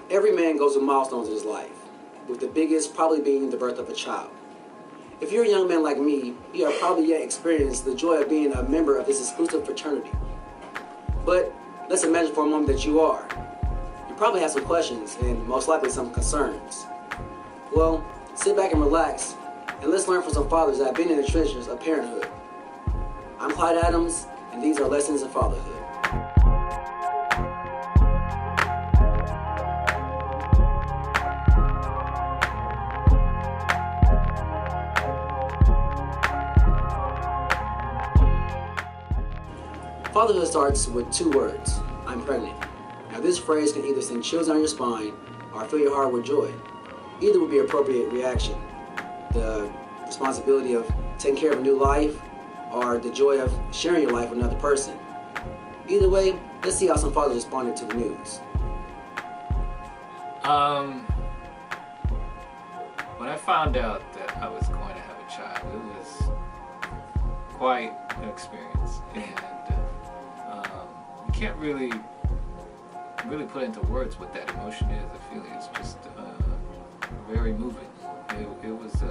Every man goes through milestones in his life, with the biggest probably being the birth of a child. If you're a young man like me, you have probably yet experienced the joy of being a member of this exclusive fraternity. But let's imagine for a moment that you are. You probably have some questions and most likely some concerns. Well, sit back and relax, and let's learn from some fathers that have been in the trenches of parenthood. I'm Clyde Adams, and these are Lessons in Fatherhood. Fatherhood starts with two words: I'm pregnant. Now this phrase can either send chills down your spine or fill your heart with joy. Either would be an appropriate reaction. The responsibility of taking care of a new life, or the joy of sharing your life with another person. Either way, let's see how some fathers responded to the news. When I found out that I was going to have a child, it was quite an experience, and you can't really put into words what that emotion is. I feel it's just very moving. It was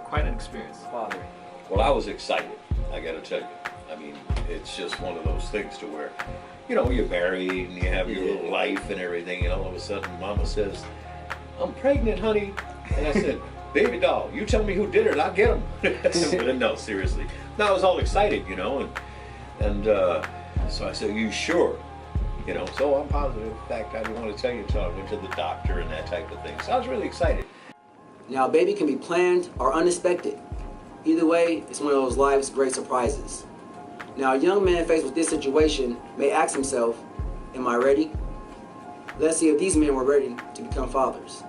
quite an experience. Father. Well, I was excited, I gotta tell you. I mean, it's just one of those things to where, you know, you're married and you have your little life and everything, and all of a sudden Mama says, I'm pregnant, honey. And I said, baby doll, you tell me who did it and I'll get him. But no, seriously. No, I was all excited, you know, and so I said, you sure? You know, so I'm positive. In fact, I didn't want to tell you until I went to the doctor and that type of thing. So I was really excited. Now, a baby can be planned or unexpected. Either way, it's one of those life's great surprises. Now, a young man faced with this situation may ask himself, am I ready? Let's see if these men were ready to become fathers.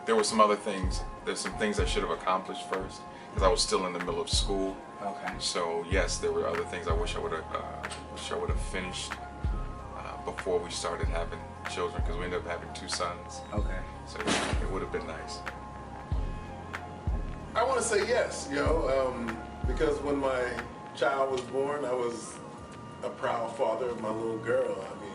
There were some other things. There's some things I should have accomplished first, because I was still in the middle of school. Okay. So yes, there were other things I wish I would have finished before we started having children, because we ended up having 2 sons. Okay. So it would have been nice. I want to say yes, because when my child was born, I was a proud father of my little girl. I mean,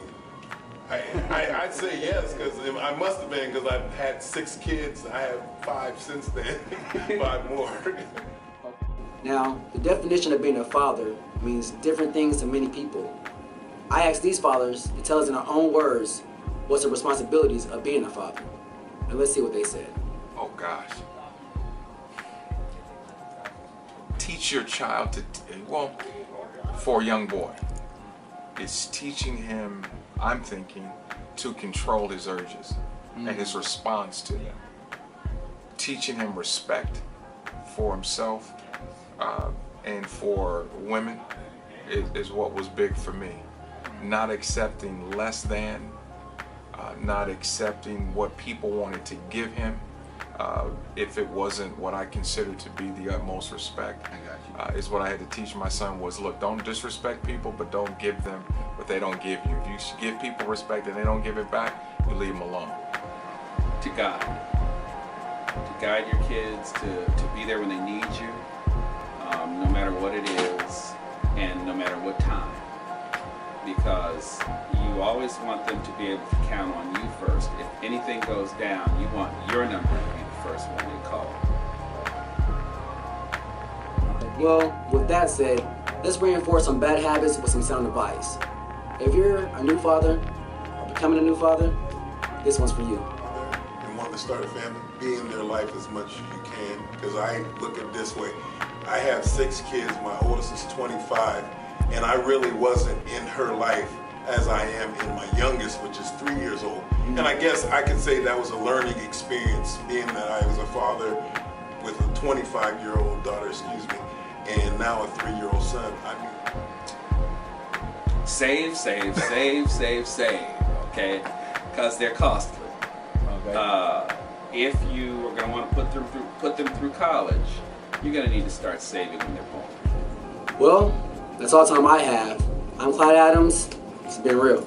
I'd say yes, because I must have been, because I've had 6 kids. I have 5 since then, 5 more. Now, the definition of being a father means different things to many people. I asked these fathers to tell us in their own words what's the responsibilities of being a father. And let's see what they said. Oh gosh. Teach your child to, well, for a young boy, it's teaching him, I'm thinking, to control his urges and his response to them. Teaching him respect for himself and for women is what was big for me. Not accepting less than, not accepting what people wanted to give him if it wasn't what I considered to be the utmost respect. Is what I had to teach my son was, look, don't disrespect people, but don't give them what they don't give you. If you give people respect and they don't give it back, you leave them alone. To guide your kids, to be there when they need you, no matter what it is, and no matter what time. Because you always want them to be able to count on you first. If anything goes down, you want your number to be the first one they call. Well, with that said, let's reinforce some bad habits with some sound advice. If you're a new father or becoming a new father, this one's for you. And want to start a family, be in their life as much as you can, because I look at it this way. I have 6 kids, my oldest is 25, and I really wasn't in her life as I am in my youngest, which is 3 years old. And I guess I could say that was a learning experience, being that I was a father with a 25-year-old daughter, and now a 3-year-old son. I mean, Save, okay? Because they're costly. Okay. If you are going to want to put them through college, you're going to need to start saving when they're born. Well, that's all the time I have. I'm Clyde Adams. It's been real.